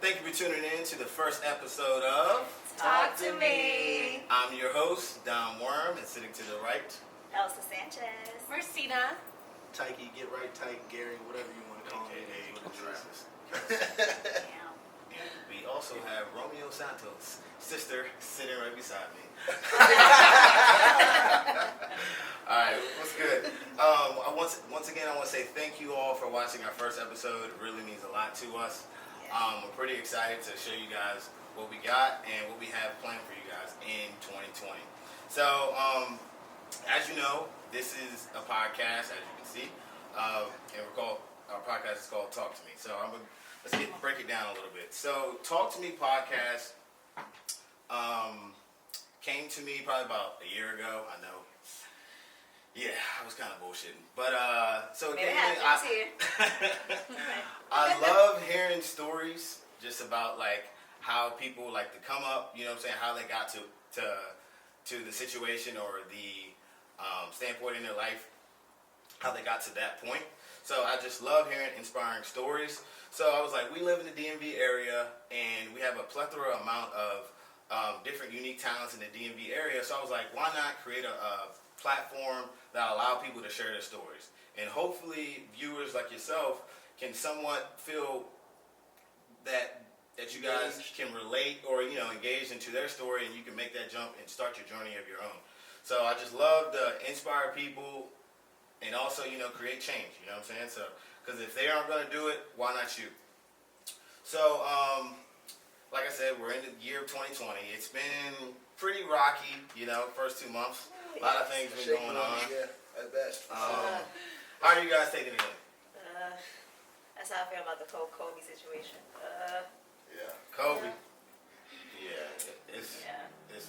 Thank you for tuning in to the first episode of Talk to Me. I'm your host, Don Worm, and sitting to the right, Elsa Sanchez. Marcina. Tyke, get right, Tyke, Gary, whatever you want to call me. Travis. And we also have Romeo Santos, sister, sitting right beside me. All right, what's good? Once again, I want to say thank you all for watching our first episode. It really means a lot to us. We're pretty excited to show you guys what we got and what we have planned for you guys in 2020. So, as you know, this is a podcast, as you can see, and our podcast is called Talk to Me. So let's break it down a little bit. So, Talk to Me podcast came to me probably about a year ago. I know. Yeah, I was kind of bullshitting, but so It happens here. I love hearing stories just about like how people like to come up, you know what I'm saying, how they got to the situation or the standpoint in their life, how they got to that point. So I just love hearing inspiring stories. So I was like, we live in the DMV area and we have a plethora amount of different unique talents in the DMV area. So I was like, why not create a platform that allow people to share their stories, and hopefully viewers like yourself can somewhat feel that you guys can relate or engage into their story, and you can make that jump and start your journey of your own. So I just love to inspire people and also create change. You know what I'm saying? So because if they aren't going to do it, why not you? So like I said, we're in the year of 2020. It's been pretty rocky, first 2 months. A lot of things been going on. Yeah, at best. How are you guys taking it in? That's how I feel about the whole Kobe situation. Yeah. Kobe. Yeah, it's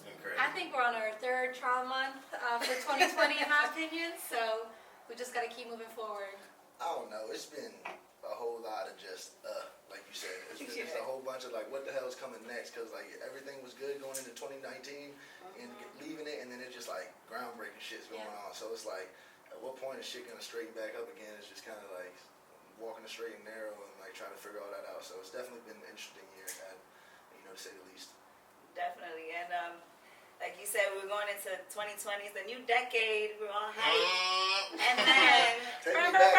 been crazy. I think we're on our third trial month for 2020 in my opinion, so we just got to keep moving forward. I don't know. It's been a whole lot of just, like you said, it's been just a whole bunch of like, what the hell is coming next? Because like everything was good going into 2019 and leaving it, and then it's just like groundbreaking shit's going on. So it's like, at what point is shit gonna straighten back up again? It's just kind of like walking the straight and narrow and like trying to figure all that out. So it's definitely been an interesting year, to say the least. Definitely, and like you said, we're going into 2020, it's the new decade. We're all hyped, and then Take me back,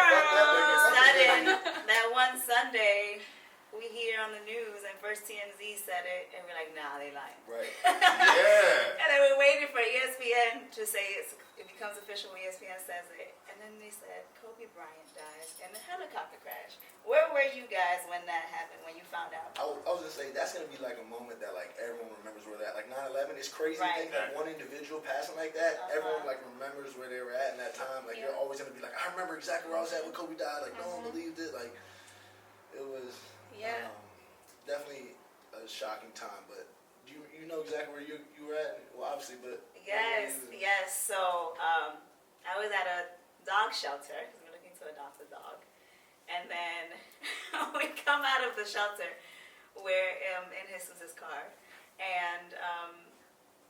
sudden that one Sunday, we hear on the news, and first TMZ said it, and we're like, nah, they lying. Right. Yeah. And then we're waiting for ESPN to say it becomes official when ESPN says it. And then they said Kobe Bryant dies in a helicopter crash. Where were you guys when that happened, when you found out? I was going to say, that's going to be like a moment that like everyone remembers where that, like 9/11 is crazy to think that one individual passing like that, everyone like remembers where they were at in that time. Like you're always going to be like, I remember exactly where I was at when Kobe died. Like no one believed it. Like it was definitely a shocking time. But you know exactly where you were at? Well, obviously, but... Yes. So I was at a dog shelter because we're looking to adopt a dog. And then we come out of the shelter where in Jesus' car. And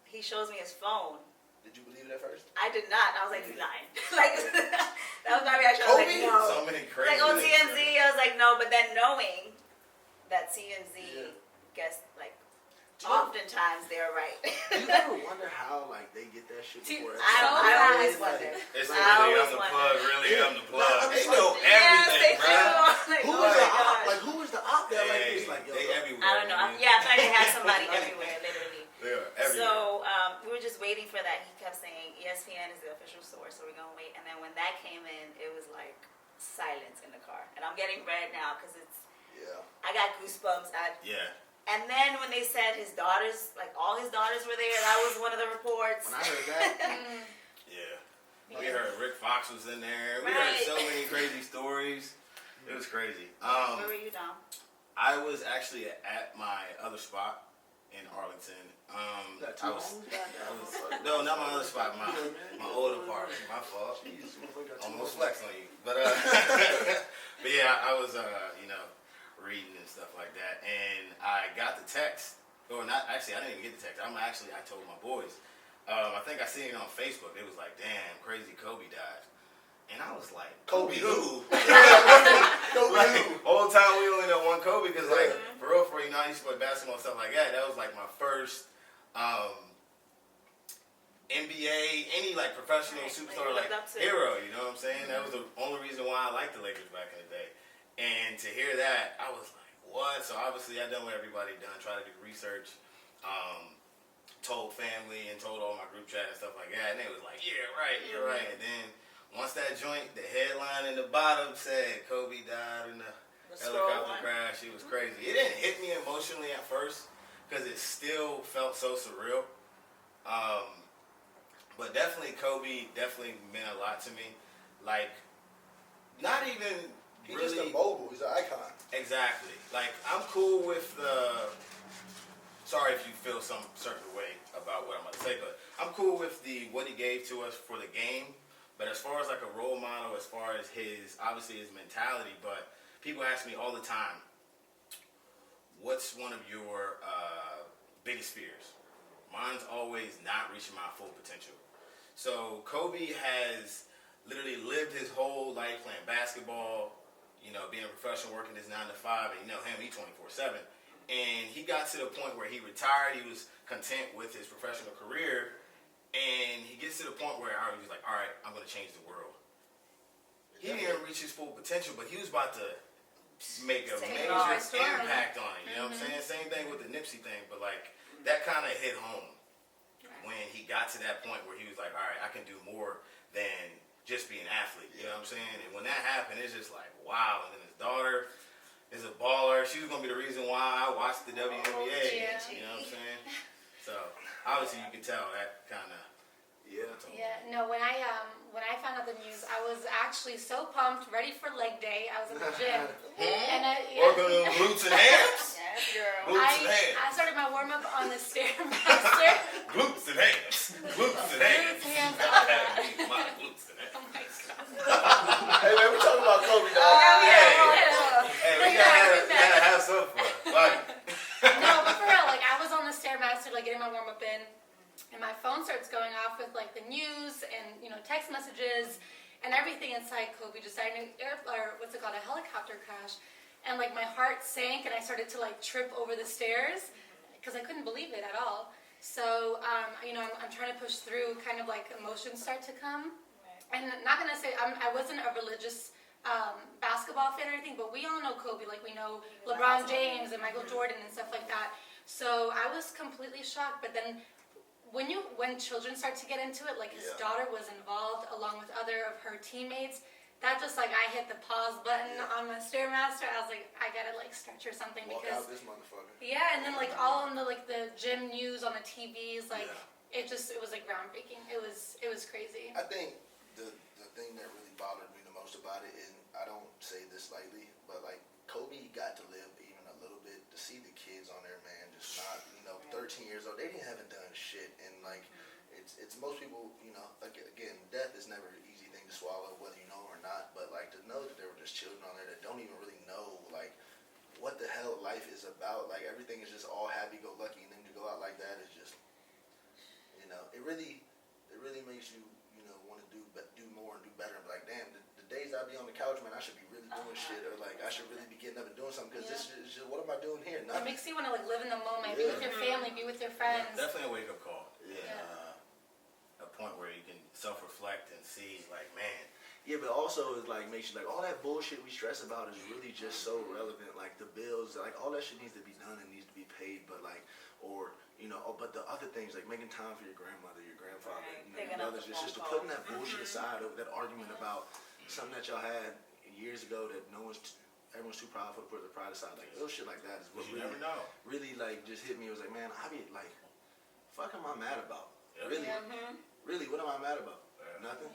he shows me his phone. Did you believe it at first? I did not. I was like, you lying. Like, that was my reaction. I was like, no. So many crazy like on TMZ, I was like, no. But then knowing that TMZ gets like, oftentimes they're right. Do you ever wonder how like they get that shit before? I always wonder. It's really I'm the plug. Really, I'm the plug. They know Yes, they everything, bro. do. Who was the op that like was like, yo, they everywhere. I don't know. Yeah, I thought they had somebody everywhere, literally. They are everywhere. So we were just waiting for that. He kept saying ESPN is the official source, so we're gonna wait. And then when that came in, it was like silence in the car, and I'm getting red now because it's. Yeah. I got goosebumps. Yeah. And then when they said his daughters, like all his daughters were there, that was one of the reports. When I heard that, Yeah. We heard Rick Fox was in there. We heard so many crazy stories. It was crazy. Where were you, Dom? I was actually at my other spot in Arlington. No, not my other spot. My old apartment. My fault. Almost flex on you, but yeah, I was reading and stuff like that, and I got the text. Or not actually, I didn't even get the text. I told my boys. I think I seen it on Facebook. It was like, damn, crazy Kobe died. And I was like, Kobe who? Kobe like, who? whole time we only know one Kobe because, like, for real, I I used to play basketball and stuff like that, that was like my first NBA, any like professional superstar like hero, you know what I'm saying? That was the only reason why I liked the Lakers back in the day. And to hear that, I was like, what? So obviously I done what everybody done, try to do research, told family and told all my group chat and stuff like that, and they was like, yeah, right, you're right. And then once that joint, the headline in the bottom said Kobe died in the helicopter crash, it was crazy. It didn't hit me emotionally at first because it still felt so surreal. But definitely Kobe definitely meant a lot to me. Like, not even He's really. just a mogul. He's an icon. Exactly. Like, I'm cool with the. Sorry if you feel some certain way about what I'm about to say, but I'm cool with what he gave to us for the game. But as far as like a role model, as far as obviously his mentality, but people ask me all the time, what's one of your biggest fears? Mine's always not reaching my full potential. So Kobe has literally lived his whole life playing basketball, being a professional, working his 9 to 5, and him, he 24/7. And he got to the point where he retired. He was content with his professional career, and he gets to the point where he was like, all right, I'm going to change the world. He didn't reach his full potential, but he was about to make a major impact on it. You know what I'm saying? Same thing with the Nipsey thing, but like that kind of hit home when he got to that point where he was like, all right, I can do more than just be an athlete. You know what I'm saying? And when that happened, it's just like, wow. And then his daughter is a baller. She was going to be the reason why I watched the WNBA. You know what I'm saying? So obviously you can tell that kind of. Yeah. No, when I found out the news, I was actually so pumped, ready for leg day. I was in the gym. And working on glutes and hams? Yes, girl. Glutes and hams. I started my warm up on the Stairmaster. Glutes and hams. Glutes and hams. Glutes, hands, all that. My glutes and hams. Oh my God. Hey man, we talking about Kobe, dog. Hey, we gotta have some fun. Like. No, but for real, like I was on the Stairmaster, like getting my warm up in. And my phone starts going off with like the news and text messages and everything inside. Kobe just died in a helicopter crash, and like my heart sank and I started to like trip over the stairs because I couldn't believe it at all. So I'm trying to push through. Kind of like emotions start to come, and not gonna say I wasn't a religious basketball fan or anything, but we all know Kobe. Like we know LeBron James and Michael Jordan and stuff like that. So I was completely shocked, but then. When children start to get into it, like his daughter was involved along with other of her teammates, that just like I hit the pause button on my Stairmaster. I was like, I gotta like stretch or something because out this motherfucker. Yeah, and then like all on the the gym news on the TVs, like it was like groundbreaking. It was crazy. I think the thing that really bothered me the most about it, and I don't say this lightly, but like Kobe got to live even a little bit to see the kids on there, man, just not 13 years old. They haven't done shit, and like it's most people, again, death is never an easy thing to swallow, whether you know or not. But like to know that there were just children on there that don't even really know like what the hell life is about. Like everything is just all happy-go-lucky, and then to go out like that is just, it really makes you want to do more and do better. And be like, damn, the days I be on the couch, man, I should be really doing shit, or like I should really be getting up and doing something, because this is just, what am I doing here? It makes you want to like live in the moment, be with your family, be with your friends. Definitely a wake-up call. A point where you can self-reflect and see, like, man. Yeah, but also it like makes you like all that bullshit we stress about is really just so relevant. Like the bills, like all that shit needs to be done and needs to be paid. But like, but the other things like making time for your grandmother, your grandfather, your brothers, just to putting that bullshit aside over that argument about something that y'all had years ago that everyone's too proud for to put the pride aside. Like little shit like that is what really like just hit me. It was like, man, I be like, fuck am I mad about? Really, really, what am I mad about? Nothing.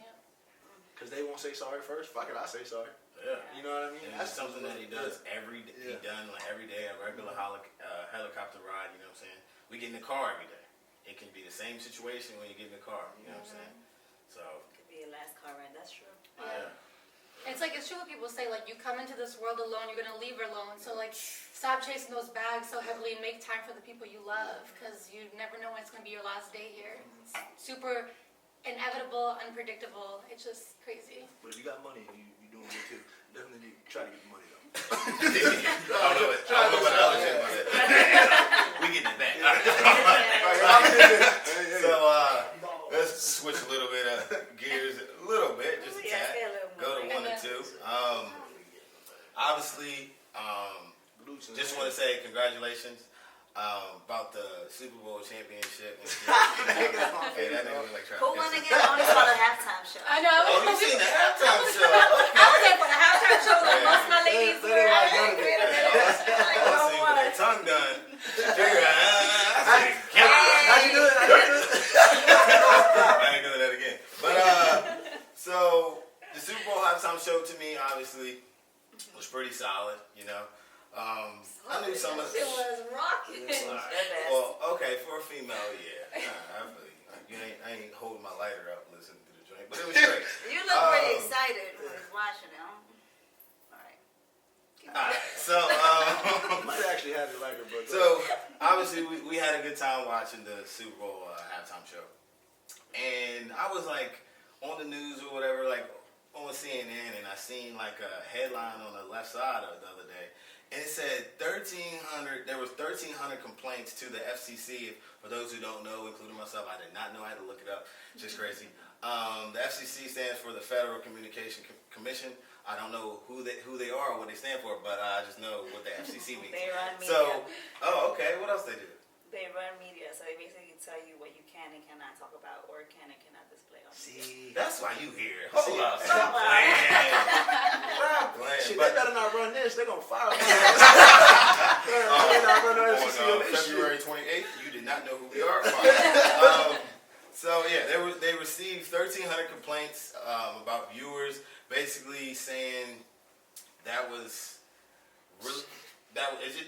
Because they won't say sorry first. Fuck it, I say sorry. Yeah. You know what I mean? And that's something that he does every day. He done like every day, a regular helicopter ride. You know what I'm saying? We get in the car every day. It can be the same situation when you get in the car. You know what I'm saying? So. It could be your last car ride. That's true. Yeah. It's like, it's true what people say, like, you come into this world alone, you're going to leave alone. So, like, stop chasing those bags so heavily and make time for the people you love, because you never know when it's going to be your last day here. It's super inevitable, unpredictable. It's just crazy. But if you got money, you doing good too. Definitely try to get the money though. I don't know about the other shit. say congratulations about the Super Bowl championship. And shit. Hey, that nigga look like Who won again? I only saw the halftime show. I know. Oh, you seen the halftime show? I was Okay. there for the halftime show. Like most of my ladies They were. didn't like none of it. I was seeing with that tongue done. Figure out. How'd you do it? I ain't doing that again. But so the Super Bowl halftime show to me obviously was pretty solid. You know, I knew some of It was rocking. Well, okay, for a female, yeah. I feel you. I ain't holding my lighter up listening to the joint, but it was great. You look pretty excited when he's watching it. Alright. Alright, so Might actually have it lighter, but so obviously we had a good time watching the Super Bowl halftime show, and I was like on the news or whatever, like on CNN, and I seen like a headline on the left side of the other day, and it said 1,300. There was 1,300 complaints to the FCC. For those who don't know, including myself, I did not know. I had to look it up. Just crazy. The FCC stands for the Federal Communication Commission. I don't know who they are or what they stand for, but I just know what the FCC means. They run media. So, okay. What else they do? They run media, so they basically tell you what you can and cannot talk about or can and cannot display on media. see, That's why you here. Hold up. Stop Stop playing. shit, But they better not run this. They're gonna fire me. They better not run the FCC on this shit. February 28th, you did not know who we are. So yeah, they received 1,300 complaints about viewers, basically saying that was really.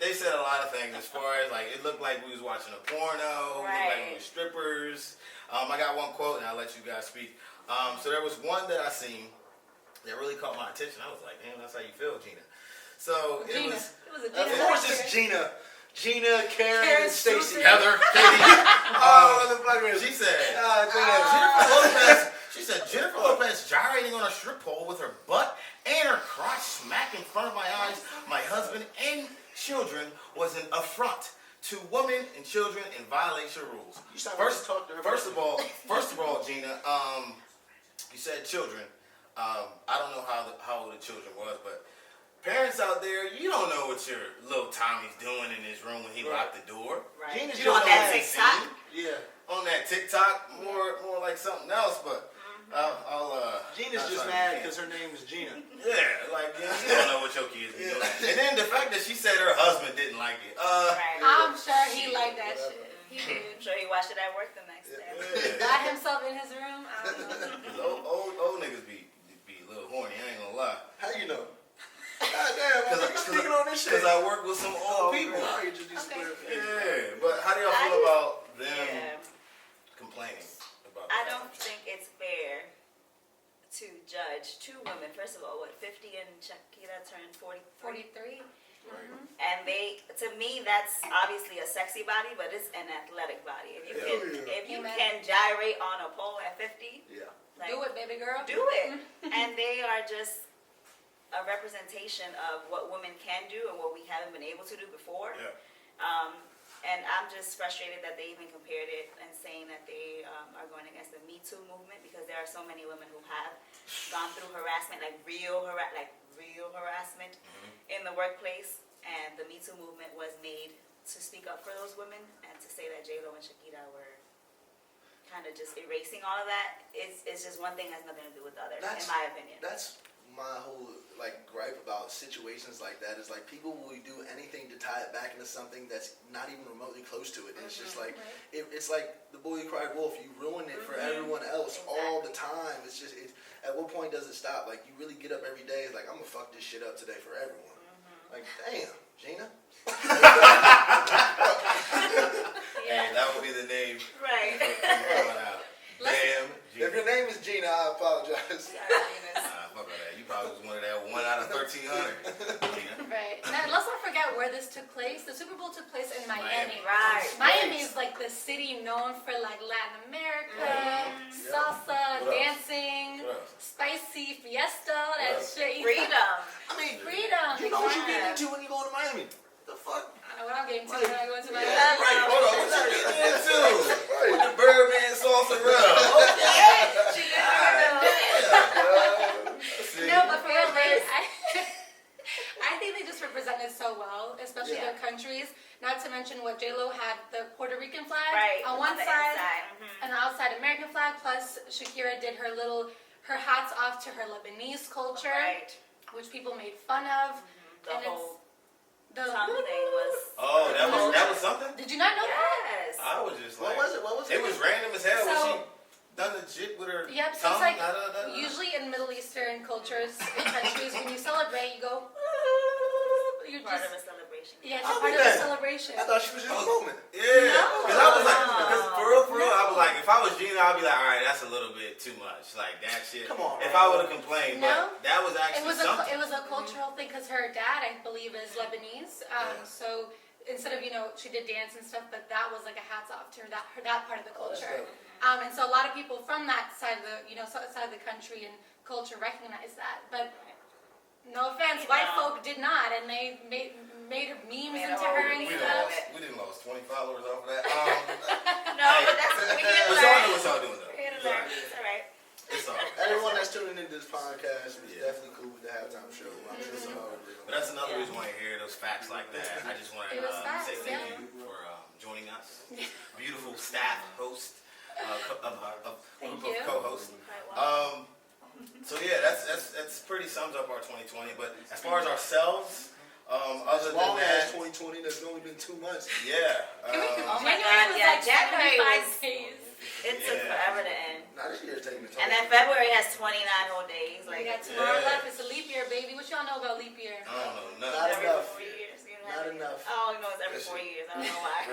They said a lot of things as far as like it looked like we was watching a porno, it looked like we were strippers. I got one quote and I'll let you guys speak. So there was one that I seen that really caught my attention. I was like, damn, that's how you feel, Gina. So it was It was a Of Gina course Lecter. it's Gina, Karen, and Stacy. Heather, Katie. The fuck is She said, damn. Jennifer Lopez gyrating on a strip pole with her butt and her crotch smack in front of my eyes, my husband and children was an affront to women and children and violates your rules. You sound First, like you talked to her first of all, Gina, you said children. I don't know how old the children was, but parents out there, you don't know what your little Tommy's doing in his room when he locked the door. Right. Gina's You don't On know that what he's TikTok? seen. Yeah. On that TikTok, more like something else, but Gina's I'll just try mad to- because her name is Gina. Yeah, like you don't know what your kids be doing. And then the fact that she said her husband didn't like it. Right. I'm sure he liked that shit. He did. I'm sure he watched it at work the next day. Got himself in his room. I don't know. Old niggas be a little horny. I ain't gonna lie. How you know? God damn, I'm speaking on this shit. Because I work with some old people. I introduced Okay. Yeah, but how do y'all feel about them Yeah. complaining about? I that? don't think it's fair to judge two women. First of all, 50 and Shakira turned 43. 43. And to me, that's obviously a sexy body, but it's an athletic body. If you Amen. can gyrate on a pole at 50, Yeah. like, Do it, baby girl. do it. And they are just a representation of what women can do and what we haven't been able to do before. Yeah. And I'm just frustrated that they even compared it and saying that they are going against the Me Too movement, because there are so many women who have gone through harassment, like real harassment in the workplace, and the Me Too movement was made to speak up for those women and to say that J-Lo and Shakira were kind of just erasing all of that. It's just one thing has nothing to do with the other, in my opinion. That's my whole gripe about situations like that is like people will do anything to tie it back into something that's not even remotely close to it. And it's just like it's like the boy who cried wolf. You ruin it for everyone else all the time. It's just at what point does it stop? Like you really get up every day. It's like I'm gonna fuck this shit up today for everyone. Like damn, Gina. Hey, that would be the name Right. from here on out. Damn, If your name is Gina, I apologize. fuck all that. You probably was one of that 1 out of 1,300. Gina. Right. Now, let's not forget where this took place. The Super Bowl took place in Miami. Right. Miami is like the city known for like Latin America, salsa, What else? dancing, What else? spicy fiesta, that else? shit. Freedom. I mean, Freedom. you know what you're getting into when you go to Miami. The fuck? I know what I'm getting to when I go into Miami. Right, hold on. What you getting into? Right. With the Birdman salsa rub. Okay. She got No, but for real, I think they just represented so well, especially Yeah. their country countries. Not to mention what J-Lo had, the Puerto Rican flag on one the side, inside. and the outside American flag. Plus, Shakira did her hats off to her Lebanese culture, which people made fun of. The and whole the tongue thing was. Oh, that was something? Did you not know that? Yes. I was just like, What was it? It was random as hell when So- she done the shit with her Yep, so tongue. it's like da. usually in Middle Eastern cultures and countries, when you celebrate, you go. You're Part of a just celebration. it's I'll a part be of the damned. celebration. I thought she was just a moment. Yeah, No. because I was like, because for real, I was like, if I was Gina, I'd be like, all right, that's a little bit too much, like that shit. Come on, if man. I would have complained, No. but that was actually something. It was a cultural thing because her dad, I believe, is Lebanese. So instead of she did dance and stuff, but that was like a hats off to that part of the culture. And so a lot of people from that side of the side of the country and culture recognize that, but. No offense, white folk did not, and they made memes into her and stuff. We didn't lost 20 followers off of that. No, but that's what we here to But y'all know learn. what y'all doing though. We're here to learn. It's all right. It's all right. Everyone that's tuning into this podcast is definitely cool with the halftime show. I'm sure some of it. But that's another reason why you hear those facts like that. I just want to It was facts, say thank yeah. you for joining us. Beautiful staff host, Thank group you. of co-hosts. So yeah, that's pretty sums up our 2020. But as far as ourselves, other As than long that, as 2020, there's only been 2 months. yeah. Oh my January God, was yeah, like January 75 was- days. It took forever to end. Now this year's taking a toll. And then February has 29 whole days. We Like, got tomorrow Yeah. left. It's a leap year, baby. What y'all know about leap year? I don't know Not nothing. every enough. 4 years. You know, Not enough. Oh, no, it's every 4 years. I don't know why.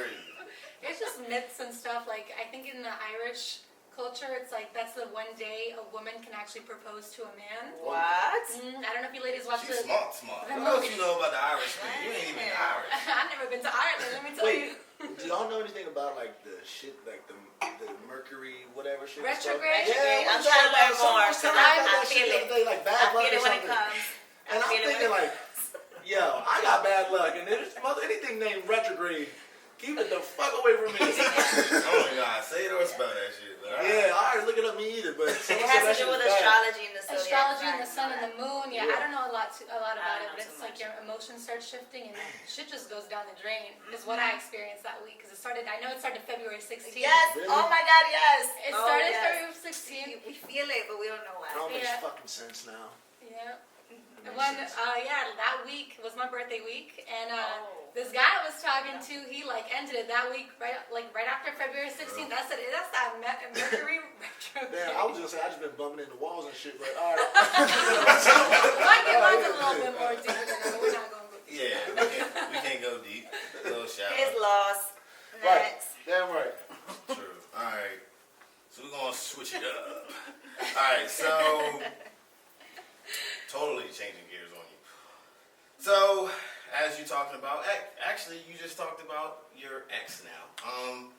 It's just myths and stuff. Like I think in the Irish culture, it's like that's the one day a woman can actually propose to a man. What? I don't know if you ladies watch She's the. smart. What else you know about the Irish people? You ain't even Irish. I've never been to Ireland. Let me tell Wait, you. do y'all know anything about like the shit, like the Mercury, whatever shit? Retrograde? Yeah, I'm trying to learn more. Someone was Cause telling me I about that feel shit the it. other day, like bad I luck feel or it when it something. comes. And I'm thinking like, yo, I got bad luck, and there's anything named retrograde. Keep it the fuck away from me. I don't even know how to say it or spell that shit. But Yeah, I already look it up me either, but It has to do with astrology and the zodiac Astrology and the signs sun all and the that. moon. Yeah, Yeah. I don't know a lot about I it, don't but know it's too like much. your emotions start shifting and shit just goes down the drain. Is what I experienced that week because it started. I know it started February 16th. Yes. Really? Oh my God. Yes. It Oh, started yes. February 16th. We feel it, but we don't know why. It all makes Yeah. fucking sense now. Yeah. And when that week was my birthday week, and Oh. this guy I was talking to, he like ended it that week right after February 16th. That's that Mercury retrograde. Damn, I was gonna say I just been bumping into walls and shit, but all right. Mine's a little bit more deep than that. We're not going to go deep. yeah, we can't go deep. A little shout His out. loss. Right. Next. Damn right. True. All right. So we're gonna switch it up. All right. So totally changing gears on you. So as you talking about, actually, you just talked about your ex now. Hold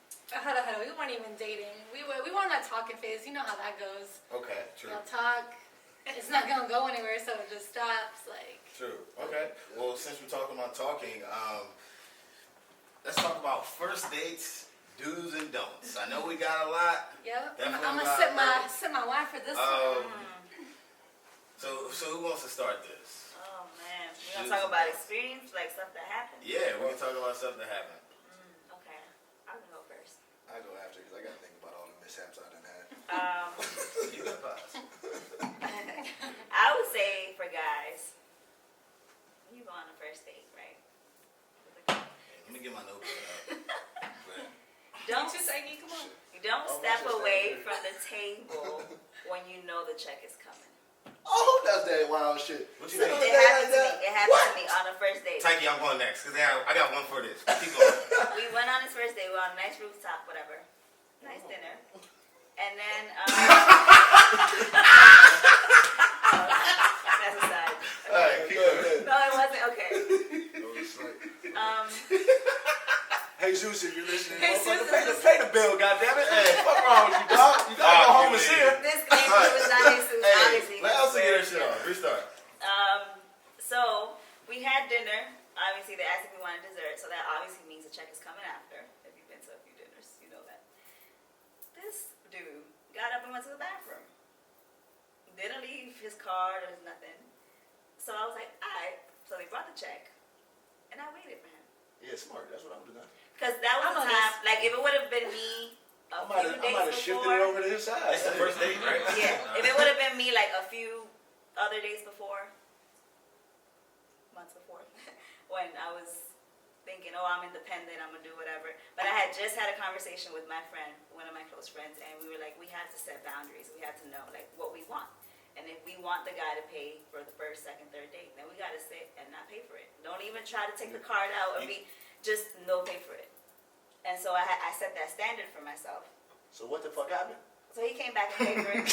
on. We weren't even dating. We were in that talking phase. You know how that goes. Okay. True. You'll talk. It's not gonna go anywhere, so it just stops. Like. True. Okay. Well, since we're talking about talking, let's talk about first dates, do's and don'ts. I know we got a lot. Yep. Definitely I'm gonna not sip my wine for this one. So who wants to start this? Oh man. We're gonna talk about experience, like stuff that happened. Yeah, we can talk about stuff that happened. Okay. I'm gonna go first. I go after because I gotta think about all the mishaps I done had. You got pause. I would say for guys, you go on a first date, right? Let me get my notebook out. Don't Just like, come on. don't Oh, step my away sister. from the table when you know the check is coming. Oh, who does that wild shit? What you Sit mean? on It the day happened like to me. that? It happened What? to me on a first date. Tyke, I'm going next because I got one for this. Keep going. We went on his first date. We were on a nice rooftop, whatever. Nice dinner. And then, that's aside. All right, keep going. No, it wasn't. Okay. Oh, it's like, Um, Jesus, if you're listening, Hey, motherfucker, Jesus. pay the bill, goddammit. Hey, what's wrong with you, dog? You gotta go home and see her. disclaimer, it was not Jesus, Hey, obviously. let Elsa get her shit on. Restart. So we had dinner. Obviously, they asked if we wanted dessert, so that obviously means the check is coming after. If you've been to a few dinners, you know that. This dude got up and went to the bathroom. Didn't leave his card or nothing. So I was like, alright. So they brought the check, and I waited for him. Yeah, smart. That's what I'm doing. Because that was the time, like if it would have been me a few I might have days shifted it before. over to his side. It's the first date, right? Yeah, if it would have been me like a few other days before, months before, when I was thinking, oh, I'm independent, I'm gonna do whatever. But I had just had a conversation with my friend, one of my close friends, and we were like, we have to set boundaries. We have to know like what we want. And if we want the guy to pay for the first, second, third date, then we gotta sit and not pay for it. Don't even try to take the card out or be just no pay for it. And so I set that standard for myself. So what the fuck happened? So he came back and paid for it.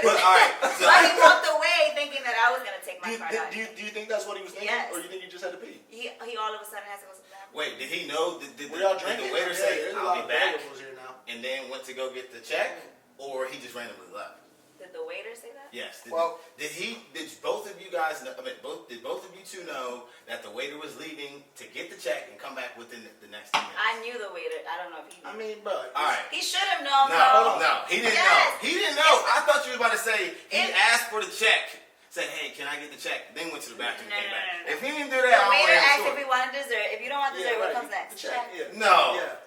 But all right, so But he walked away thinking that I was gonna take my card out. Do you think that's what he was thinking, Yes. or you think he just had to pee? He all of a sudden has to go to the bathroom. wait, did he know? Did Were y'all the drinking? waiter say, there's a "I'll lot be of back," variables here now. and then went to go get the check, or he just randomly left? Did the waiter say that? Yes. Did both of you guys know? Did both of you two know that the waiter was leaving to get the check and come back within the next 10 minutes? I knew the waiter. I don't know if he knew. I mean, bro. All right. He should have known. No, he didn't Yes. know. He didn't know. I thought you were about to say he If- asked for the check, said, "Hey, can I get the check?" Then went to the bathroom and came back. No. If he didn't do The that, I don't waiter want to asked hear if the we story. wanted dessert. If you don't want dessert, what comes The next? check. Yeah. No, Yeah.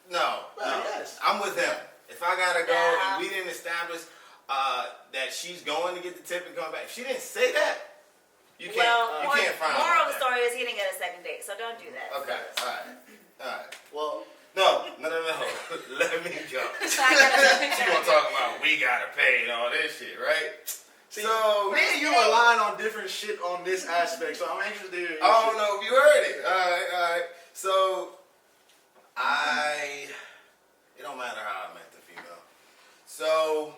no. Yes. I'm with him. If I gotta go Yeah. and we didn't establish that she's going to get the tip and come back, if she didn't say that, you can't. Well, you can't find moral out of the that. story is he didn't get a second date, so don't do that. Okay. All right. Well, No. Let me go. So I gotta- She gonna talk about we gotta pay and all this shit, right? see, So me and you relying on different shit on this aspect, so I'm anxious to hear your I don't shit. know if you heard it. All right. So it don't matter how I met the female. So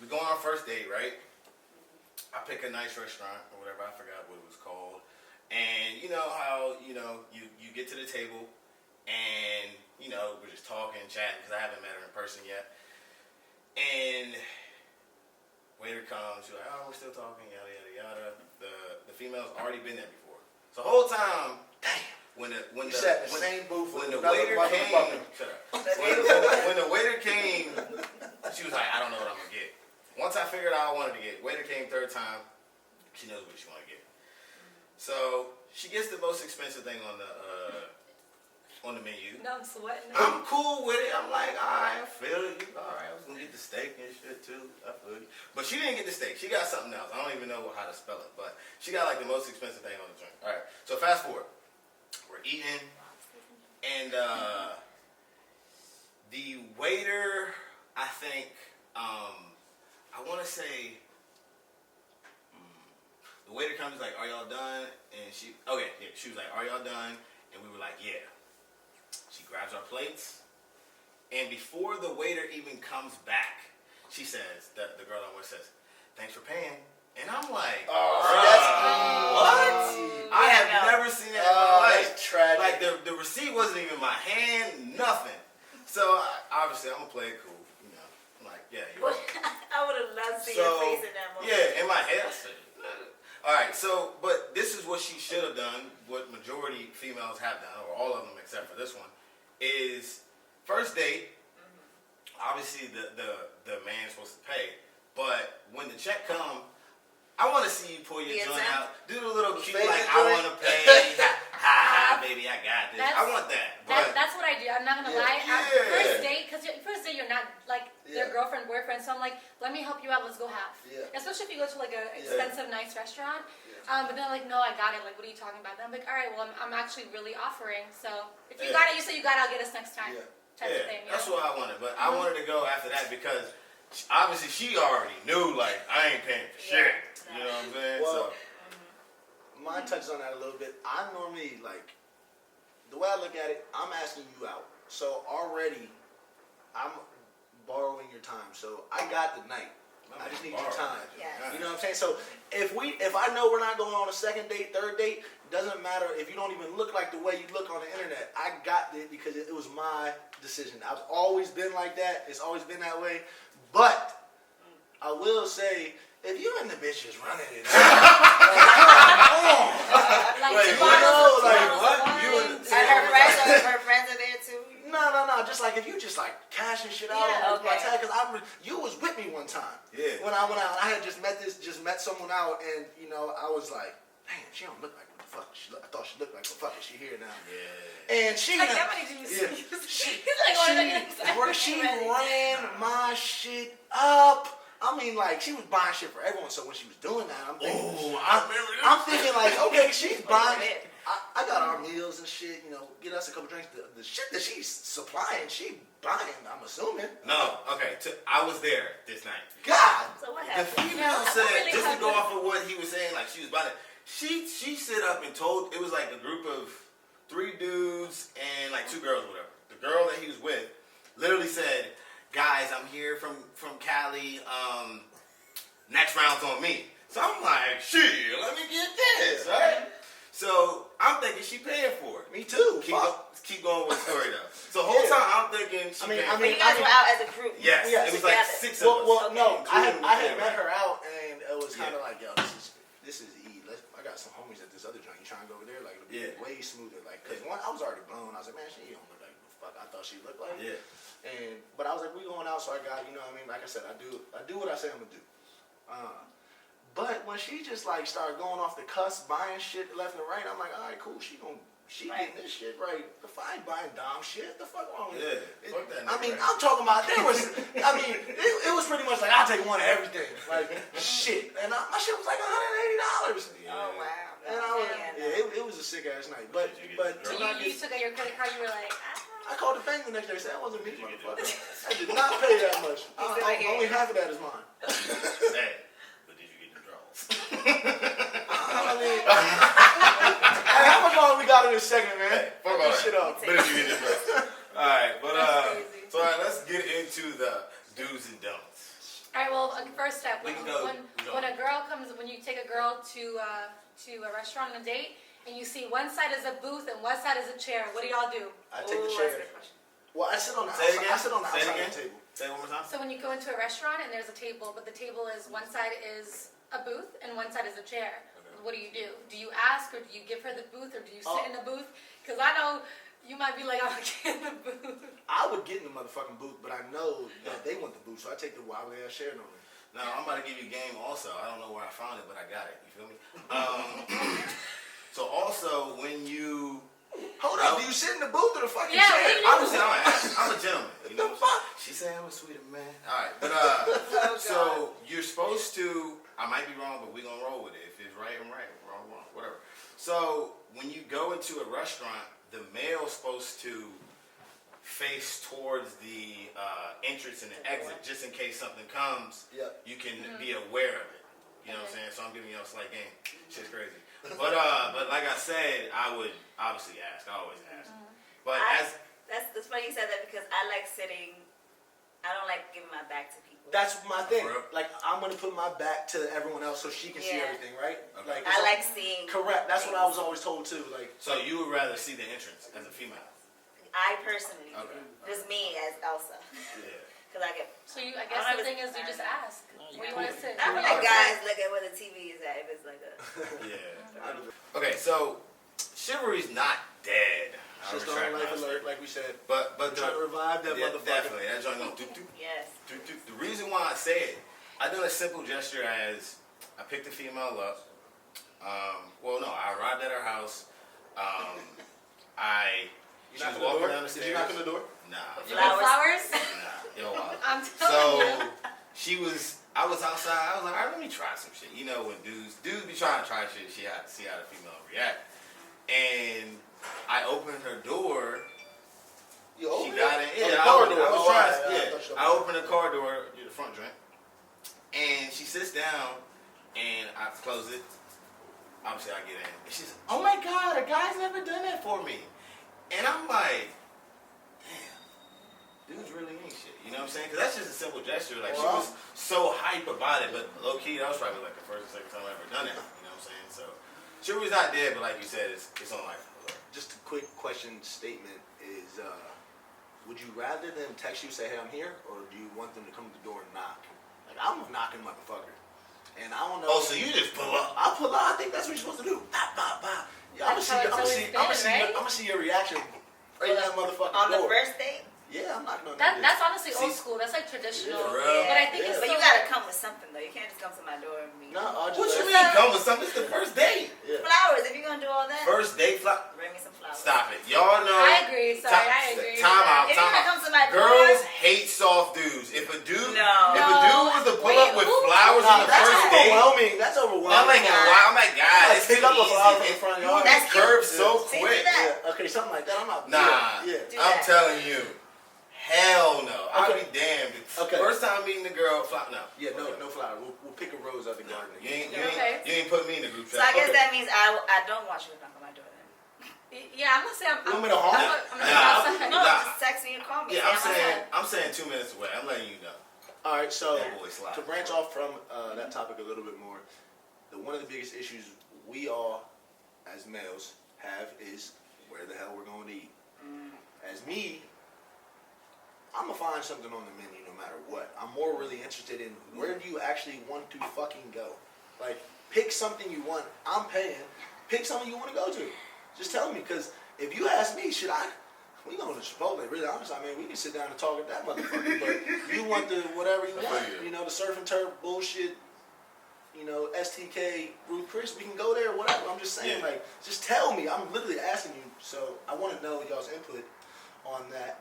we go on our first date, right? I pick a nice restaurant or whatever. I forgot what it was called. And you know how you get to the table and we're just talking, chatting because I haven't met her in person yet. And waiter comes, she's like, "Oh, we're still talking, yada yada yada." The female's already been there before. So the whole time, when You sat in the same booth when with the another waiter came, motherfucker. shut up. When the waiter came, she was like, "I don't know what I'm gonna get." Once I figured out I wanted to get, waiter came third time, she knows what she want to get. So she gets the most expensive thing on the menu. No, I'm sweating. I'm cool with it. I'm like, all right, I feel it. All right, I was gonna get the steak and shit too. I feel you. But she didn't get the steak. She got something else. I don't even know how to spell it, but she got like the most expensive thing on the drink. All right. So fast forward. We're eating, and the waiter, I think, I want to say, the waiter comes like, "Are y'all done?" And she was like, "Are y'all done?" And we were like, "Yeah." She grabs our plates, and before the waiter even comes back, she says, the girl I'm with says, "Thanks for paying." And I'm like, what? I have never seen that in my life. That's tragic. Like the receipt wasn't even in my hand, nothing. So obviously I'm gonna play it cool, I'm like, yeah, you're right. I would have loved to see your face in that moment. Yeah, in my head, I said, all right. So, but this is what she should have done. What majority females have done, or all of them except for this one, is first date. Obviously, the man's supposed to pay, but when the check comes, I want to see you pull your joint out, do the little cute Fake like it, I joint. want to pay, ha, baby, I got this. I want that. But That's what I do. I'm not gonna lie. First date, because first date you're not like their girlfriend, boyfriend. So I'm like, let me help you out. Let's go half. Yeah. Especially if you go to like an expensive, nice restaurant. But then like, no, I got it. Like, what are you talking about? Then I'm like, all right, well, I'm actually really offering. So if you got it, you say you got it. I'll get us next time. Type of thing. That's what I wanted. But I wanted to go after that because obviously she already knew like I ain't paying for shit. You know what I'm saying? Well, mine touches on that a little bit. I normally like the way I look at it. I'm asking you out, so already I'm borrowing your time. So I got the night. I just need your time. Yes. You know what I'm saying? So if I know we're not going on a second date, third date, doesn't matter if you don't even look like the way you look on the internet. I got it because it was my decision. I've always been like that. It's always been that way. But I will say, if you and the bitch is running it, Like, And her friends are there too. No. Just like if you just like cashing shit out on my tag, because you was with me one time. Yeah. When I went out, I had just met someone out, and I was like, damn, she don't look like what the fuck. I thought she looked like what the fuck is she here now? Yeah. And she, Like, that money didn't yeah, she ran my shit up. I mean, like, she was buying shit for everyone. So when she was doing that, I'm thinking like, okay, she's buying. I got our meals and shit. You know, get us a couple drinks. The shit that she's supplying, she buying. I'm assuming. No, okay. I was there this night. God. So what The happened? female said, really just to happened. go off of what he was saying, like she was buying it. She stood up and told, it was like a group of 3 dudes and like 2 girls, whatever. The girl that he was with literally said, guys, I'm here from Cali. Next round's on me. So I'm like, shit, let me get this, right? So I'm thinking she paying for it. Me too. Keep going with the story though. So the whole time I'm thinking she paying for But it. you guys were out as a group. Yes, Yeah, it was like together. 6 of us. Well, no, I had Yeah. met her out, and it was kind of Yeah. like, yo, this is E. I got some homies at this other joint. You trying to go over there? Like, it'll be Yeah. way smoother. Like, cause one, I was already blown. I was like, man, she don't look like the fuck I thought she looked like. Yeah. But I was like, we going out, so I got, you know what I mean? Like I said, I do what I say I'm gonna do. But when she just like started going off the cusp, buying shit left and right, I'm like, all right, cool. She Right. getting this shit right. If I ain't buying Dom shit, the fuck wrong with Yeah, it? fuck that I nigga, mean, right? I'm talking about it was pretty much like I'll take one of everything, like shit. And my shit was like $180. Oh wow. And I was, it was a sick ass night. But So you took out your credit card, you were like, I called the bank the next day and said, that wasn't me, motherfucker. I did not pay that much. Only half of that is mine. Hey, but did you get the draws? I mean, hey, how much longer we got in this segment, man? Hey, fuck all this that. shit up. But did you get the draws? Alright, but That's crazy. so alright, let's get into the do's and don'ts. all right, well, first step, We can go. when you take a girl to a restaurant on a date, and you see one side is a booth and one side is a chair, what do y'all do? I take the Ooh, chair. that's a good question. Well, I sit on the Say it outside. again. I sit on the Say it outside again. of the table. Say it one more time. So when you go into a restaurant and there's a table, but the table is one side is a booth and one side is a chair, what do? Do you ask, or do you give her the booth, or do you sit in the booth? Because I know you might be like, I'm gonna get in the booth. I would get in the motherfucking booth, but I know that they want the booth, so I take the wild ass chair normally. Now I'm about to give you game also. I don't know where I found it, but I got it. You feel me? So also when you Hold up, do you sit in the booth or the fucking Yeah, chair? what do you I'm a gentleman. You know what I'm saying? She said I'm a sweeter man. Alright, but so you're supposed to, I might be wrong, but we're gonna roll with it. If it's right, I'm right. Wrong, whatever. So when you go into a restaurant, the male's supposed to face towards the entrance and the exit, just in case something comes. Yep. You can be aware of it. You know what I'm saying? So I'm giving y'all a slight game. Shit's crazy. But like I said, I would obviously ask. I always ask. But That's funny you said that, because I like sitting. I don't like giving my back to people. That's my thing. For real? Like, I'm gonna put my back to everyone else so she can see Yeah. everything, right? Okay. Like, I like seeing. correct. That's what I was always told too. Like, so you would rather see the entrance as a female? I personally, Okay. just me as Elsa, Yeah. because I get. I guess the thing is you just ask. Where you want to sit? I don't like guys look at where the TV is at if it's like a. Yeah. Okay, so chivalry's not dead. I just retract on life my alert, statement. like we said. But We're trying to revive that yeah, motherfucker. definitely that joint gonna do. Yes. The reason why I say it, I done a simple gesture as I picked the female up. Well, no, I arrived at her house. You She knocked was on the walking door? down the Did stairs. you knock on the door? Nah. Flowers? Nah. Yo, I'm telling you. So I was outside. I was like, all right, let me try some shit. You know, when dudes be trying to try shit, see how the female react. And I opened her door. You She opened got it? in. Yeah, Oh, I the car door. was Oh, trying. all right, Yeah, I opened the car door, the front joint, and she sits down, and I close it. Obviously, I get in, and she's, oh my god, a guy's never done that for me, and I'm like, damn, dudes really ain't shit. You know what I'm saying? Because that's just a simple gesture. Like, she was so hype about it, but low key, that was probably like the first or second time I ever done it. You know what I'm saying? So, chivalry's not dead, but like you said, it's on life. Just a quick question statement is, would you rather them text you, say, hey, I'm here, or do you want them to come to the door and knock? Like, I'm a knocking motherfucker. And I don't know. Oh, so you just pull up? I pull up. I think that's what you're supposed to do. Bop, bop, bop. Yeah, I'm That's how it's always been, right? I'm gonna see your reaction right in that motherfucking On the door. first date. Yeah, I'm knocking on That's honestly See, old school. That's like traditional. for real? But I think Yeah. it's But still you gotta come with something though. You can't just come to my door and be No, I'll just What you like, mean? Come with something. It's the first date. yeah. flowers. If you're gonna do all that, First date bring me some flowers. Stop it. Y'all know. I agree. Sorry, I agree. Time out. If you're Time gonna out. come to my Girls door, hate soft dudes. If a dude, No. if a dude was to pull Wait, up with who- flowers Nah, on the that's first date, overwhelming. That's overwhelming. I'm like, wow, I'm like, God, Like, it's pick too up a flower from easy. the front You yard. would That's get curved cute. so See, do quick. that. Yeah, okay, something like that. I'm not. Nah, Yeah. Do I'm that. telling you, hell no. I'll Okay. be damned. Okay. First time meeting the girl, no. Yeah, no flower. We'll pick a rose out the garden. You ain't, Okay. you ain't put me in the group so chat. I guess Okay. that means I don't want you to knock on my door then. Yeah, I'm gonna say I'm. You want me to honk? I'm gonna Nah. outside. No, Nah. just text me and call me. Yeah, Say I'm outside. saying, I'm saying 2 minutes away. I'm letting you know. All right, so That boy slide. to branch off from that topic a little bit more, one of the biggest issues we all, as males, have is where the hell we're going to eat. As me, I'm gonna find something on the menu no matter what. I'm more really interested in where do you actually want to fucking go. Like, pick something you want. I'm paying. Pick something you want to go to. Just tell me, because if you ask me, we going to Chipotle, really honest. I mean, we can sit down and talk at that motherfucker, but you want the whatever you want. You know, the surf and turf bullshit, you know, STK, Ruth Chris, we can go there, whatever. I'm just saying, Yeah. like, just tell me. I'm literally asking you. So I want to know y'all's input on that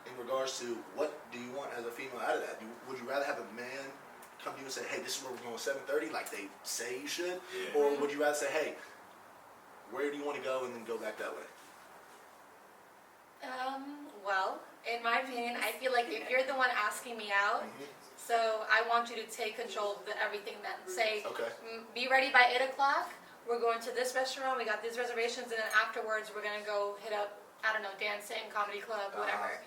in regards to what do you want as a female out of that? Would you rather have a man come to you and say, hey, this is where we're going 7:30, like they say you should? Yeah. Or would you rather say, hey, where do you want to go, and then go back that way? Well, in my opinion, I feel like if you're the one asking me out, so I want you to take control of everything then. Say, Okay. Be ready by 8 o'clock. We're going to this restaurant. We got these reservations, and then afterwards we're gonna go hit up, I don't know, dancing, comedy club, whatever.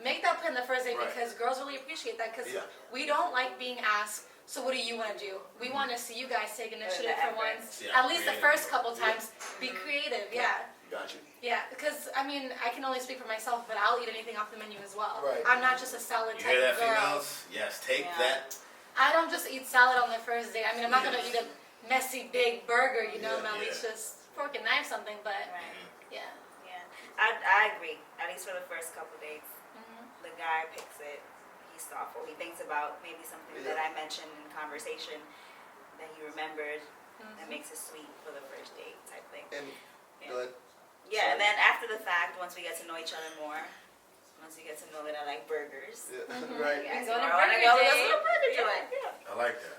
Make that plan the first day Right. because girls really appreciate that because Yeah. we don't like being asked. So what do you want to do? We want to see you guys take initiative for effort. once. Yeah, At least the creative. first couple times. Be creative. Yeah. Got you. Yeah, because I mean, I can only speak for myself, but I'll eat anything off the menu as well. Right. I'm not just a salad You type hear that, of girl. females? Yes, take Yeah. that. I don't just eat salad on the first day. I mean, I'm not gonna Yes. eat a messy big burger, you know. Yeah, At least yeah. just fork and knife something, but Right. yeah. Yeah. I agree. At least for the first couple dates, Mhm. the guy picks it. He's thoughtful. He thinks about maybe something that I mentioned in conversation that he remembered that makes it sweet for the first date type thing. And Yeah. go ahead. Yeah, and then after the fact, once we get to know each other more, once you get to know that I like burgers, Yeah. Mhm. Right. you guys Go to wanna burger go date. to a burger Yeah, joint. yeah. I like that.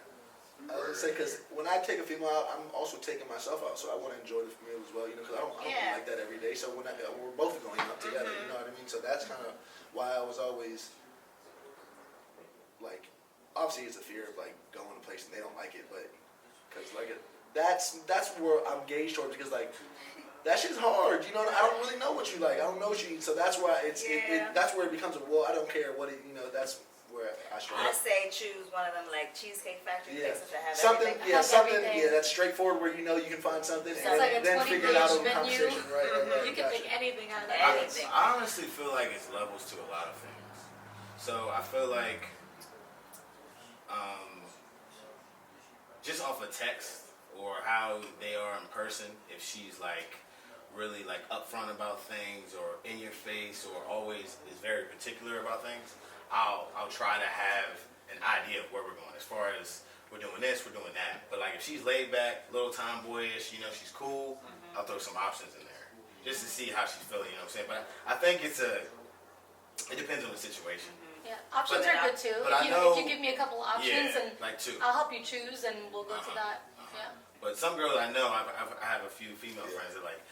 I was gonna say, because when I take a female out, I'm also taking myself out, so I want to enjoy the meal as well, you know, because I don't Yeah. eat like that every day. So when we're both going out together, you know what I mean. So that's kind of why I was always like, obviously it's a fear of like going to a place and they don't like it, but because like that's where I'm gauged towards, because like that shit's hard, you know. I don't really know what you like. I don't know what you eat, so that's why Yeah. that's where it becomes a I don't care what it, you know. That's where I struggle. I say choose one of them like Cheesecake Factory Yeah, places that have something. everything. Yeah, Has something. everything. Yeah, that's straightforward where you know you can find something, So and it's like a then 20 figure it out page over menu. conversation. Right. You can Gotcha. pick anything out of that. Anything. I honestly feel like it's levels to a lot of things. So I feel like just off a text or how they are in person, if she's like really like upfront about things or in your face or always is very particular about things, I'll try to have an idea of where we're going as far as we're doing this, we're doing that. But like if she's laid back, little tomboyish, you know, she's cool, I'll throw some options in there just to see how she's feeling, you know what I'm saying? But I think it depends on the situation. Yeah, options But- are good too. but I If know- you give me a couple options Yeah, and like two. I'll help you choose and we'll go to that. Yeah. But some girls I know, I have a few female friends that like,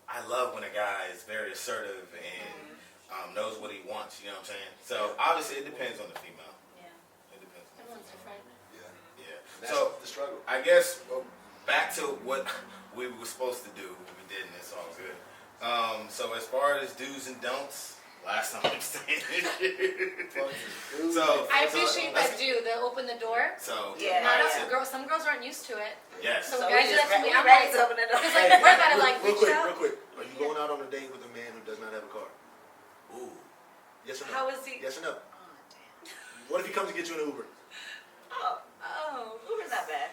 I love when a guy is very assertive and knows what he wants, you know what I'm saying? So obviously it depends on the female. Yeah. It depends on the Everyone's female. different. Yeah. That's So the struggle. I guess back to what we were supposed to do, we did, and it's all good. So as far as do's and don'ts, last time I'm saying this shit. So I appreciate let's- that do. They'll open the door. So Yeah. Not alright, us, so- girls. Some girls aren't used to it. yes. So So guys we do just that to me. we're I'm ready like, to open it up. Because like we're about to like real reach quick, out. real quick. Are you going out on a date with a man who does not have a car? Ooh. Yes or no? How is he? Yes or no? Oh, damn. What if he comes to get you an Uber? Oh, Uber's not bad.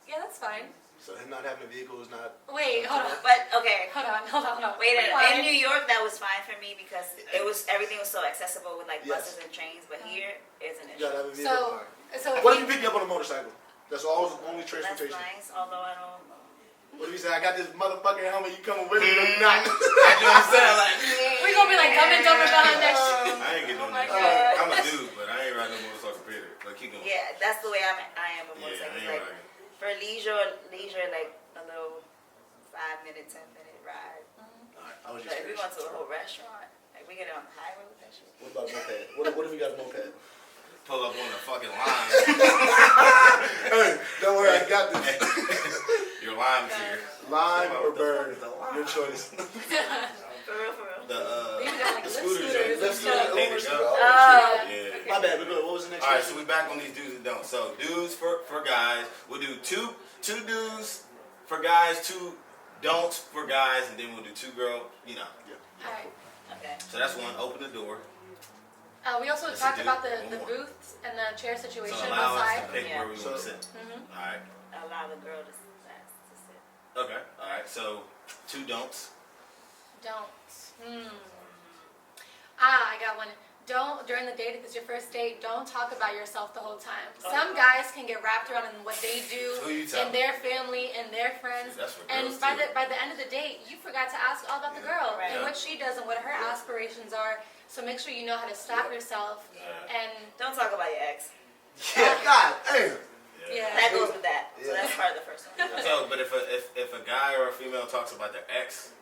Yeah, that's fine. So him not having a vehicle is not. Wait, hold on. But okay. Hold on. Wait, Rewind. in New York that was fine for me because everything was so accessible with like Yes. buses and trains. But here is an You gotta issue. have a vehicle. So if What if you, you pick you up on a motorcycle? That's always the only That's transportation. nice, although I don't. What if you say, I got this motherfucking helmet, you coming with me or not? You know what I'm saying? Like, we're gonna be like dumb and dumber behind that shit. I ain't getting Oh on my that. God. I'm a dude, but I ain't riding no motorcycle period. But keep going. Yeah, that's the way I am with Yeah, motorcycles. I ain't Like riding. for leisure, like a little 5-minute, 10-minute ride. Alright, I was But just if we curious. went to a whole restaurant, like we get on the highway with that shit. What about a moped? What if you got a moped? Pull up on the fucking line. Hey, don't worry, I got this. Your lime's here. Lime or What the burn? fuck is a lime? Your choice. For real. Maybe they're like The lift scooters. scooters Lift and stuff. Pay to scooters. go. Oh. Yeah. My bad, but good. What was the next All right, question? so we back on these do's and don'ts. So do's for guys. We'll do two do's for guys, 2 don'ts for guys, and then we'll do 2 girl. You know. Alright. Okay. So that's one. Open the door. We also Let's talked do about one the more. booths and the chair situation So allow us outside. to pick Yeah. where we want to So- sit. Mm-hmm. All right. Allow the girl to sit. Okay. All right. So 2 don'ts. Don't. I got one. Don't, during the date, if it's your first date, don't talk about yourself the whole time. Some guys can get wrapped around in what they do, Who you in telling? their family, and their friends. That's for And girls, by too. the end of the date, you forgot to ask all about the girl Right. and what she does and what her aspirations are. So make sure you know how to stop yourself. And Don't talk about your ex. Yeah, God damn. yeah, That goes with that. So Yeah. that's part of the first one. So, but if a guy or a female talks about their ex,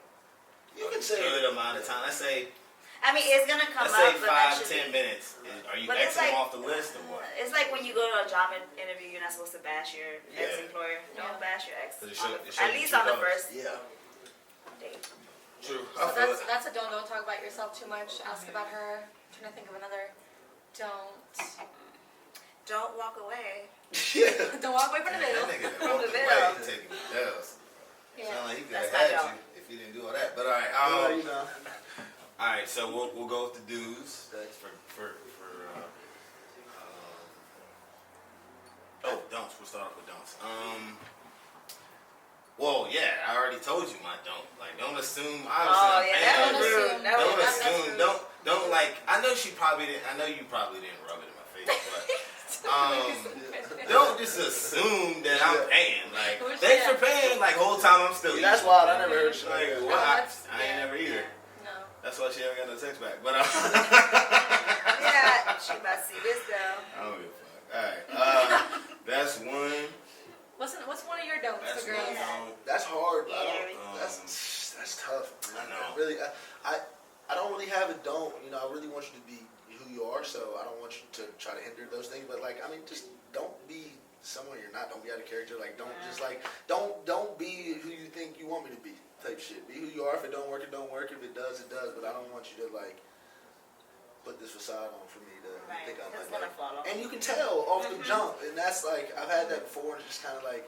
You can say good amount of time. Let's say I mean, it's gonna come let's say up 5 to eventually. 10 minutes. Are you But it's Xing them like- off the list or what? It's like when you go to a job interview, you're not supposed to bash your Yeah. ex-employer. Don't Yeah. bash your ex. But it on should- the- it should at be least true on the colors. first Yeah. date. True. so that's a don't talk about yourself too much. Ask about her. I'm trying to think of another. Don't walk away. Yeah. Don't walk away from the That middle. nigga From walked the away middle. taking bells. Yeah. Sound like he could That's have my had dog. you if he didn't do all that. But all right. Well, you know. All right. So we'll go with the dudes. That's for don'ts. We'll start off with don'ts. Well, yeah, I already told you my don't. Like, don't assume. Obviously, Oh I'm yeah, paying that for was it. rude. That Don't was assume. rude. Don't like. I know she probably didn't. I know you probably didn't rub it in my face, but don't just assume that I'm paying. Like, Who's thanks that? for paying. Like, whole time I'm still. That's eating. wild. I never heard shit Like, like what? that. I ain't never either. No. That's why she haven't got no text back. But Yeah, she about to see this though. I don't give a fuck. All right. That's one. What's one of your don'ts That's for one. girls? That's hard. Yeah. That's tough. I know. Really, I don't really have a don't. You know, I really want you to be who you are. So I don't want you to try to hinder those things. But like, I mean, just don't be someone you're not. Don't be out of character. Like, don't just like don't be who you think you want me to be. Type shit. Be who you are. If it don't work, it don't work. If it does, it does. But I don't want you to like put this facade on for me to Right. think I'm It's like. gonna fall off. And you can tell off the jump, and that's like I've had that before, and it's just kind of like,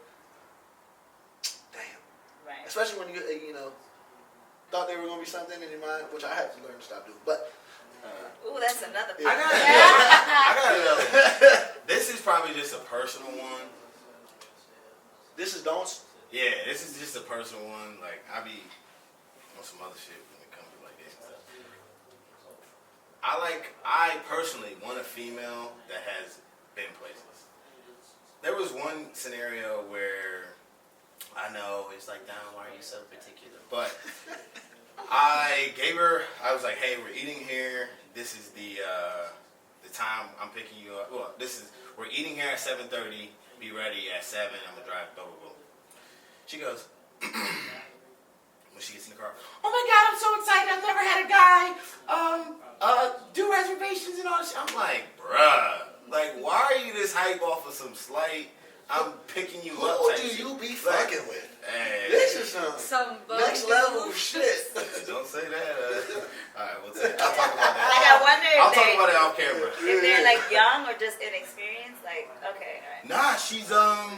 damn. Right. Especially when you know thought they were gonna be something in your mind, which I had to learn to stop doing. But Ooh, that's another. I got another. This is probably just a personal one. this is don'ts. Yeah, this is just a personal one. Like, I be on some other shit when it comes to like this and stuff. I personally want a female that has been places. There was one scenario where I know it's like, Don, why are you so particular? But I was like, hey, we're eating here. This is the time I'm picking you up. Well, we're eating here at 7:30. Be ready at 7. I'm gonna drive blah blah blah. She goes, when she gets in the car, oh my God, I'm so excited. I've never had a guy do reservations and all this shit. I'm like, bruh, like, why are you this hype off of some slight, I'm picking you up Who type do shit? you be Like, fucking with? hey, This is Some next level shit. don't say that. Alright, I'll talk about that. Like I wonder if I'll talk about it off camera. if they're like young or just inexperienced. Like okay, all right. Nah, she's damn,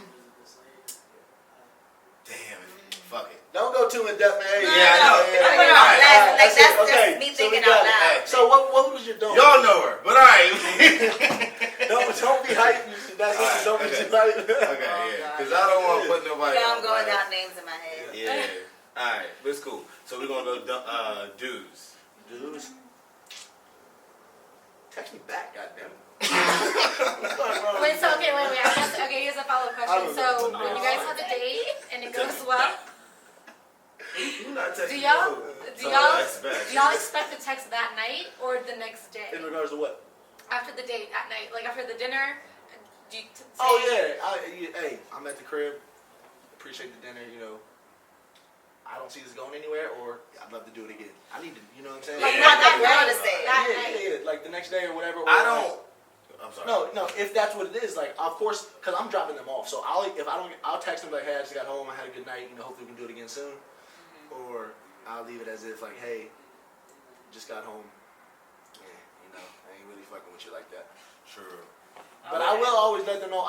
fuck it. Don't go too in depth, man. Yeah, I know. I put it on Alright, blast. Like that's that's it. Okay, just me so we thinking got out it. loud. So what was your don't? Y'all know her, but alright. Don't be hype. That's what Alright, don't be okay. too hype. Okay, yeah, because I don't want to put nobody Yeah, on I'm going throwing down names in my head. Yeah. All right, but it's cool. So we're gonna go dues. Dudes. Text me back, goddamn. Wait, so okay, wait. I guess, okay, here's a follow-up question. So when you guys have a date and it goes well, You're not do texting y'all me. do y'all expect the text that night or the next day? In regards to what? After the date at night, like after the dinner, do you say, Oh yeah, hey, I'm at the crib. Appreciate the dinner. You know, I don't see this going anywhere, or I'd love to do it again. I need to, you know what I'm saying? Like You not want that the girl night, to say it. that yeah, night. yeah, like the next day or whatever. Or I don't. I'm sorry. No, if that's what it is, like of course, because I'm dropping them off. So I'll text them like, hey, I just got home, I had a good night. You know, hopefully we can do it again soon. Or I'll leave it as if like, hey, just got home. Yeah, you know, I ain't really fucking with you like that. True. But I will always let them know.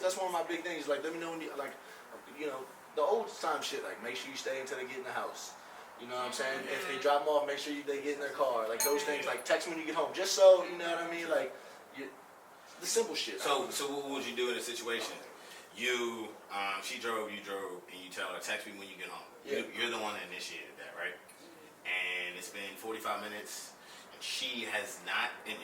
That's one of my big things. Like, let me know when you, like, you know, the old time shit. Like, make sure you stay until they get in the house. You know what I'm saying? If they drop them off, make sure they get in their car. Like those things. Like, text me when you get home, just so you know what I mean. Like, the simple shit. So what would you do in a situation? She drove, you drove, and you tell her, text me when you get home. Yeah. You're the one that initiated that, right? And it's been 45 minutes, and she has not, and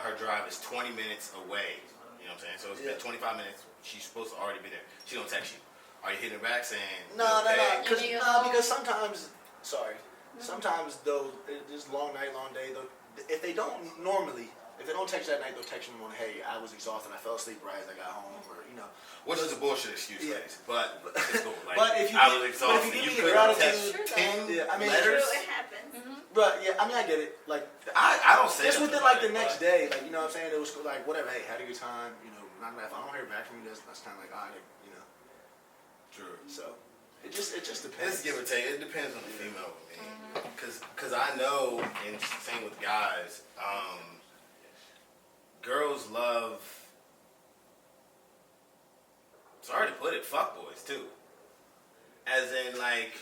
her drive is 20 minutes away. You know what I'm saying? So it's been 25 minutes. She's supposed to already be there. She don't text you. Are you hitting her back saying, No. okay? Because sometimes, sometimes though, it's long night, long day. Though, if they don't text that night, they'll text you in the morning, hey, I was exhausted, I fell asleep right as I got home, or, you know. Which is a bullshit excuse, ladies. But it's cool. Like, But if you I was give exhausted. me You the could have gratitude, texted 10 I mean, letters. True, it happens. But yeah, I mean, I get it. Like, I don't say just nothing within like about the it, next but- day, like, you know what I'm saying? It was cool, like, whatever, hey, had a good time, you know, if I don't hear back from you, that's kind of like, all right, you know. True. So, it just depends. It's give or take. It depends on the female with me. Because I know, and same with guys, girls love, sorry to put it, fuckboys too. As in, like,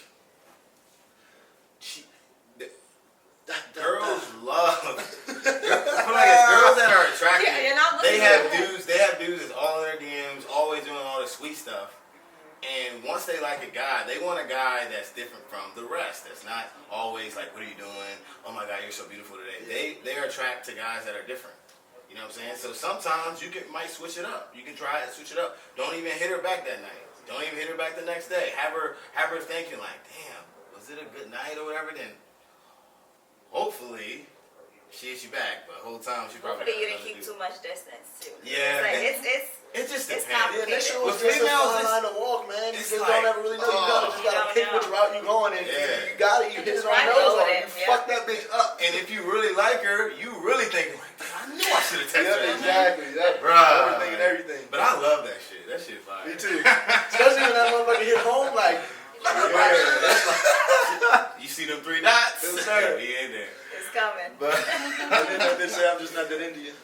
girls love, I feel like it's girls that are attractive. Yeah, you're not They looking have dudes that's all in their DMs, always doing all this sweet stuff. And once they like a guy, they want a guy that's different from the rest. That's not always like, what are you doing? Oh my God, you're so beautiful today. They're attracted to guys that are different. You know what I'm saying? So sometimes you might switch it up. You can try it, switch it up. Don't even hit her back that night. Don't even hit her back the next day. Have her thinking like, damn, was it a good night or whatever? Then hopefully she hits you back. But the whole time she probably Hopefully you got didn't keep nothing to do. too much distance too. Yeah, It just it's depends. complicated. Yeah, that shit was With just a females, fine it's- line to walk, man. You it's just like, don't ever really know. You you gotta pick which route you going, and Yeah. you got it. You hit it Just on ride those, with or it, you yeah. fuck that bitch up. And if you really like her, you really thinking like, I knew I should have texted her. Exactly. Bruh. Everything and everything. But I love that shit. That shit fire. Me too. Especially when that motherfucker hit home, like. Yeah, that's like, you see them 3 dots? Yes, sir. He ain't there. It's coming. But I didn't know this. I'm just not that Indian.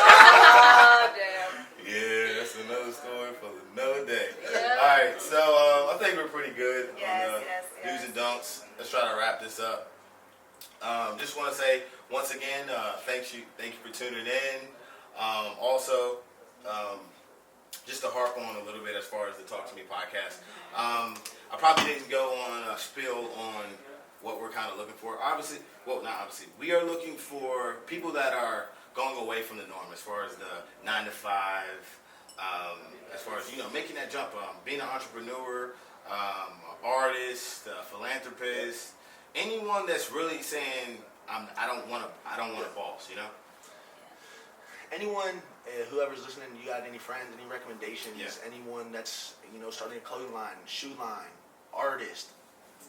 Oh damn. yeah, that's another story for another day. Yeah. All right, so I think we're pretty good Yes, on the yes, do's yes. and don'ts. Let's try to wrap this up. Just want to say once again, thank you for tuning in. Also, just to harp on a little bit as far as the Talk to Me podcast. I probably didn't go on a spiel on what we're kind of looking for. Obviously, well, not obviously. We are looking for people that are going away from the norm as far as the 9 to 5, as far as, you know, making that jump, being an entrepreneur, artist, philanthropist, anyone that's really saying, I don't want a boss, you know? Anyone, whoever's listening, you got any friends, any recommendations? Yeah. Anyone that's, you know, starting a clothing line, shoe line, artist,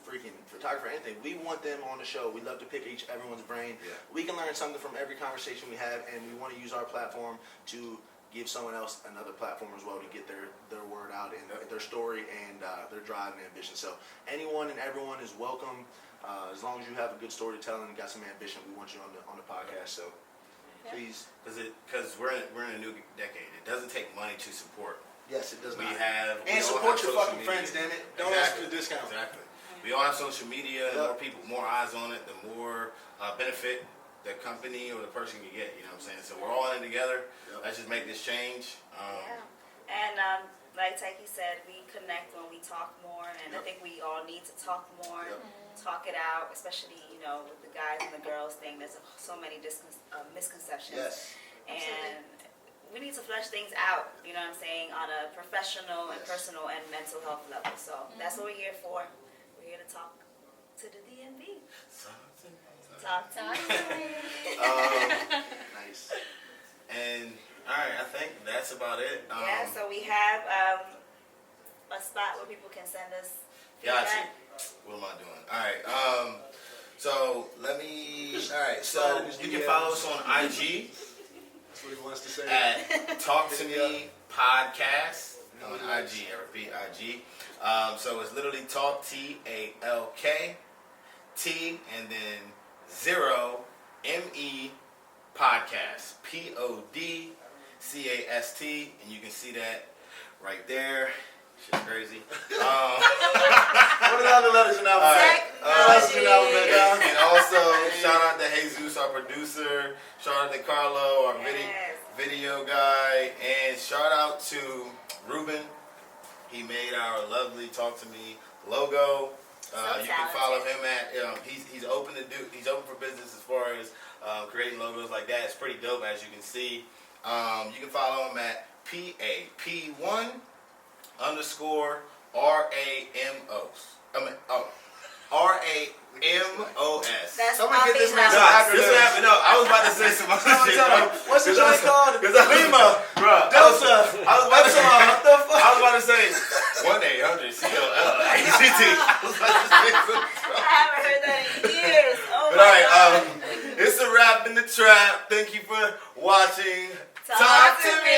freaking photographer, anything. We want them on the show. We love to pick everyone's brain. Yeah. We can learn something from every conversation we have, and we want to use our platform to give someone else another platform as well to get their word out and their story and their drive and ambition. So anyone and everyone is welcome. As long as you have a good story to tell and got some ambition, we want you on the podcast. So please. Because we're in a new decade. It doesn't take money to support. Yes, it does We not. have And we all support have your social fucking media. friends, damn it. Don't ask for the discount. Exactly. We all have social media. The Yep. more people, more eyes on it, the more benefit the company or the person can get. You know what I'm saying? So we're all in it together. Yep. Let's just make this change. Yeah. And like Taiki said, we connect when we talk more, and I think we all need to talk more, talk it out, especially, you know, with the guys and the girls thing. There's so many misconceptions. Yes. And we need to flesh things out, you know what I'm saying, on a professional and personal and mental health level. So that's what we're here for. We're here to talk to the DMV. Talk to me. Nice. And all right, I think that's about it. Yeah, so we have a spot where people can send us Got feedback. you. What am I doing? All right. So let me. All right. So you can follow us on IG That's what he wants to say. at Talk to Me Podcast on IG. I repeat, IG. So it's literally Talk TALK T and then 0 ME Podcast PODCAST, and you can see that right there. Shit's crazy. What are the other letters in alphabet? And also shout out to Jesus, our producer. Shout out to Carlo, our video guy, and shout out to Ruben. He made our lovely Talk to Me logo. You can follow him at he's open for business as far as creating logos like that. It's pretty dope, as you can see. You can follow him at PAP1_RAMOS. RAMOS. Someone get this man some This acronyms. what happened. No, I was about to say some other shit. What's the joint called? Lima. Bro, Delta. I was about to say. What the fuck? I was about to say 1-800-CLL-ACT. I haven't heard that in years. Oh But my alright, God. it's a wrap in the trap. Thank you for watching. Talk to me.